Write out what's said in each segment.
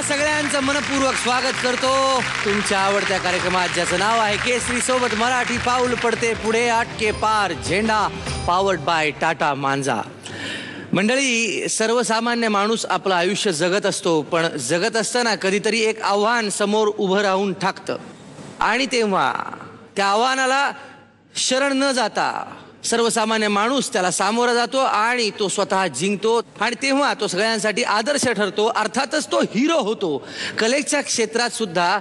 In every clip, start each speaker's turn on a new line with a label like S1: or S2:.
S1: सगळ्यांचं मनपूर्वक स्वागत करतो तुमच्या आवडत्या कार्यक्रमात, ज्याचं नाव आहे केसरी सोबत मराठी पाऊल पडते पुढे, आटके पार झेंडा, पावर्ड बाय टाटा मांजा. मंडळी, सर्वसामान्य माणूस आपलं आयुष्य जगत असतो, पण जगत असताना कधीतरी एक आव्हान समोर उभं राहून ठाकतं आणि तेव्हा त्या आव्हानाला शरण न जाता सर्वसामान्य माणूस त्याला सामोरा जातो आणि तो स्वतः जिंकतो आणि तेव्हा तो सगळ्यांसाठी आदर्श ठरतो. अर्थातच तो हिरो होतो. कलेच्या क्षेत्रात सुद्धा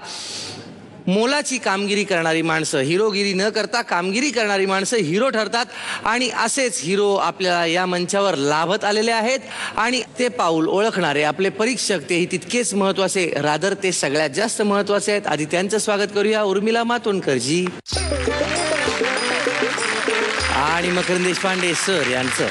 S1: मोलाची कामगिरी करणारी माणसं, हिरोगिरी न करता कामगिरी करणारी माणसं हिरो ठरतात आणि असेच हिरो आपल्याला या मंचावर लाभत आलेले आहेत. आणि ते पाऊल ओळखणारे आपले परीक्षक तेही तितकेच महत्त्वाचे, रादर ते सगळ्यात जास्त महत्त्वाचे आहेत. आधी त्यांचं स्वागत करूया. उर्मिला मातोंडकरजी आणि मकरंद देशपांडे सर यांचं.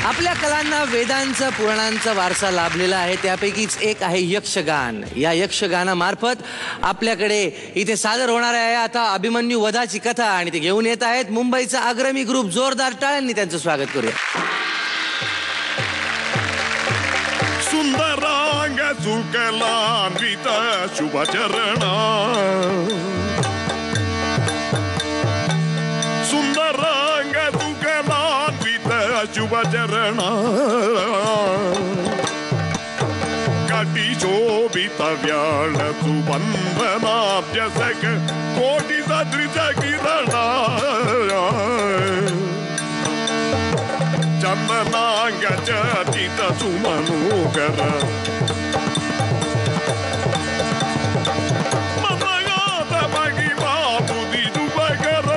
S1: आपल्या कलांना वेदांचा पुराणांचा वारसा लाभलेला आहे. त्यापैकीच एक आहे यक्षगान. या यक्षगानामार्फत आपल्याकडे इथे सादर होणार आहे आता अभिमन्यू वधाची कथा आणि ते घेऊन येत आहेत मुंबईचा अग्रमी ग्रुप. जोरदार टाळ्यांनी त्यांचं स्वागत करूया.
S2: सुंदरांग सुकलान्वित शुभचरणा, सुंदरांग सुकलान्वित शुभचरणा, काटी शोभित व्याळ सुबंधनाभ्यसक कोटी सदृश किरणा, चंदनांग चर्चित सुमनोकर, मदगात भगिवा बुद्धि दुबकर,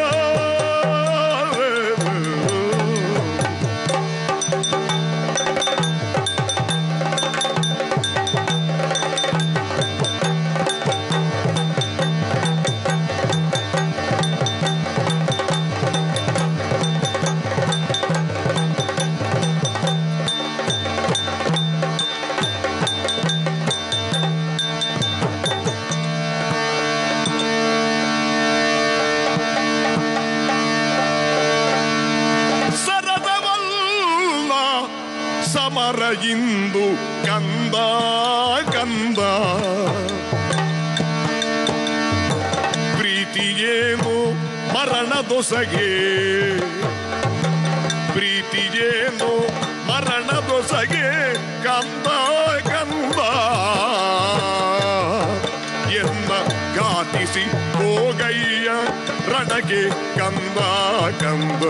S2: ಸಮರ ಇಂದು ಕಂದ ಕಂದ, ಪ್ರೀತಿಯೇನು ಮರಣದೊಸಗೆ, ಪ್ರೀತಿಯೇನು ಮರಣದೊಸಗೆ ಕಂದ ಕಂದ ಎನ್ನ ಘಾತಿಸಿ ಹೋಗಯ್ಯ ರಣಗೆ ಕಂದ ಕಂದ,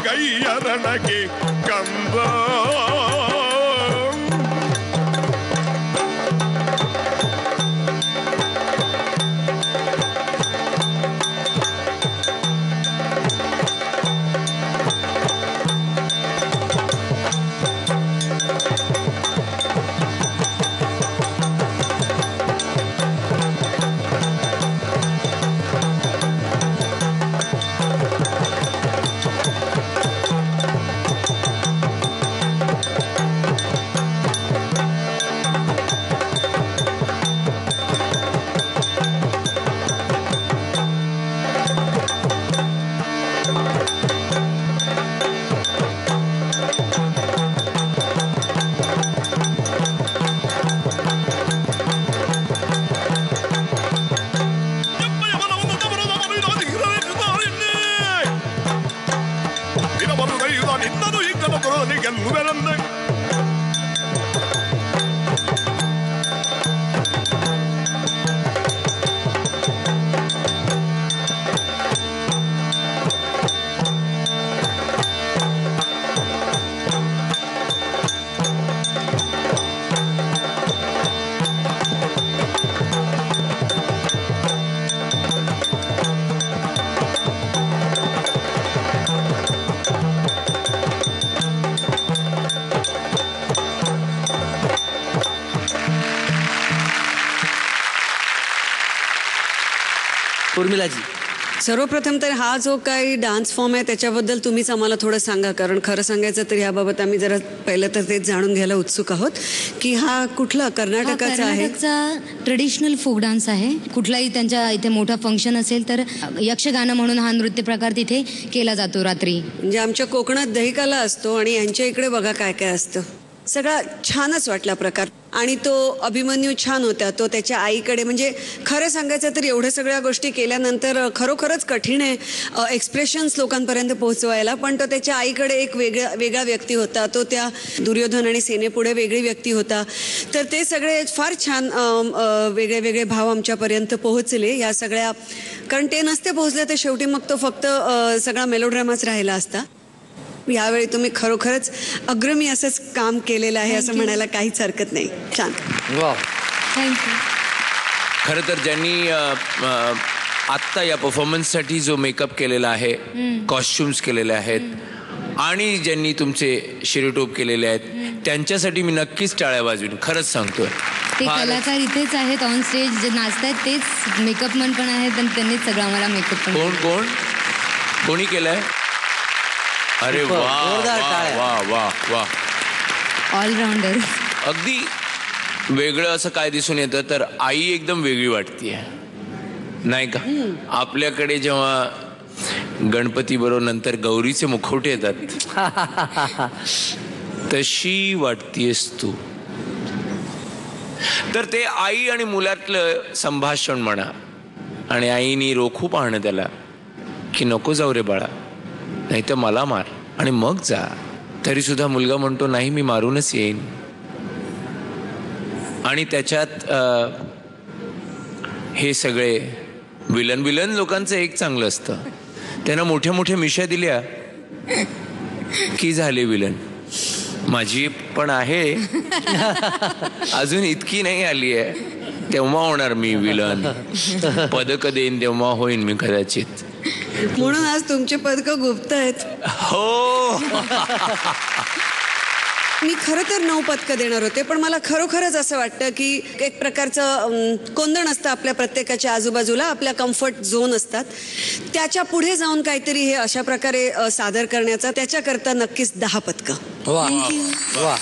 S2: ಗೈಯರಣಗೆ ಕಂದ.
S1: उर्मिलाजी,
S3: सर्वप्रथम तर हा जो काही डान्स फॉर्म आहे त्याच्याबद्दल तुम्हीच आम्हाला थोडं सांगा, कारण खरं सांगायचं तर याबाबत आम्ही जरा पहिलं तर तेच जाणून घ्यायला उत्सुक आहोत की हा कुठला कर्नाटकाचा आहे.
S4: कर्नाटकचा ट्रेडिशनल फोक डान्स आहे. कुठलाही त्यांच्या इथे मोठा फंक्शन असेल तर यक्षगानं म्हणून हा नृत्य प्रकार तिथे केला जातो रात्री.
S3: म्हणजे आमच्या कोकणात दहिकाला असतो आणि यांच्या इकडे बघा काय काय असतं. सगळा छानच वाटला प्रकार. आणि तो अभिमन्यू छान होता. तो त्याच्या आईकडे, म्हणजे खरं सांगायचं तर एवढ्या सगळ्या गोष्टी केल्यानंतर खरोखरच कठीण आहे एक्सप्रेशन्स लोकांपर्यंत पोहोचवायला. पण तो त्याच्या आईकडे एक वेगळा व्यक्ती होता. तो त्या दुर्योधन आणि सेनेपुढे वेगळी व्यक्ती होता. तर ते सगळे फार छान वेगळे वेगळे भाव आमच्यापर्यंत पोहोचले या सगळ्या. कारण ते नसते पोहोचले तर शेवटी मग तो फक्त सगळा मेलोड्रामाच राहिला असता. यावेळी तुम्ही खरोखरच अग्रमी असंच काम केलेलं आहे असं म्हणायला काहीच हरकत नाही. छान.
S1: वा,
S4: थँक्यू.
S5: खरं तर ज्यांनी आत्ता या परफॉर्मन्ससाठी जो मेकअप केलेला आहे, कॉस्ट्युम्स केलेले आहेत आणि ज्यांनी तुमचे शिरटोप केलेले आहेत त्यांच्यासाठी मी नक्कीच टाळ्या वाजवीन. खरंच सांगतोय.
S4: ते कलाकार इथेच आहेत ऑन स्टेज, जे नाचतायत तेच मेकअपमन पण आहेत आणि त्यांनीच सगळं आम्हाला मेकअप पण.
S5: कोणी केलंय? अरे वा वा वा वा.
S4: ऑलराऊंडर.
S5: अगदी वेगळं असं काय दिसून येतं तर आई एकदम वेगळी वाटतीये नाही का? आपल्याकडे जेव्हा गणपती बरोबर नंतर गौरीचे मुखवटे येतात तशी वाटतीयस तू. तर ते आई आणि मुलातलं संभाषण म्हणा, आणि आईनी रोखू पाहणं त्याला की नको जाऊ रे बाळा, नाही तर मला मार, आणि मग जा. तरी सुद्धा मुलगा म्हणतो नाही मी मारूनच येईन. आणि त्याच्यात हे सगळे विलन लोकांचं एक चांगलं असतं, त्यांना मोठ्या मोठ्या मिशा दिल्या की झाले विलन. माझी पण आहे अजून इतकी नाही आली आहे, तेव्हा होणार मी विलन. पदक देईन तेव्हा होईन मी कदाचित.
S3: म्हणून आज तुमचे पदकं गुप्त आहेत.
S5: हो.
S3: मी खरं तर 9 पदकं देणार होते, पण मला खरोखरच असं वाटतं की एक प्रकारचं कोंदण असतं आपल्या प्रत्येकाच्या आजूबाजूला, आपल्या कम्फर्ट झोन असतात, त्याच्या पुढे जाऊन काहीतरी हे अशा प्रकारे सादर करण्याचा, त्याच्याकरता नक्कीच 10 पदकं.
S1: वा वा.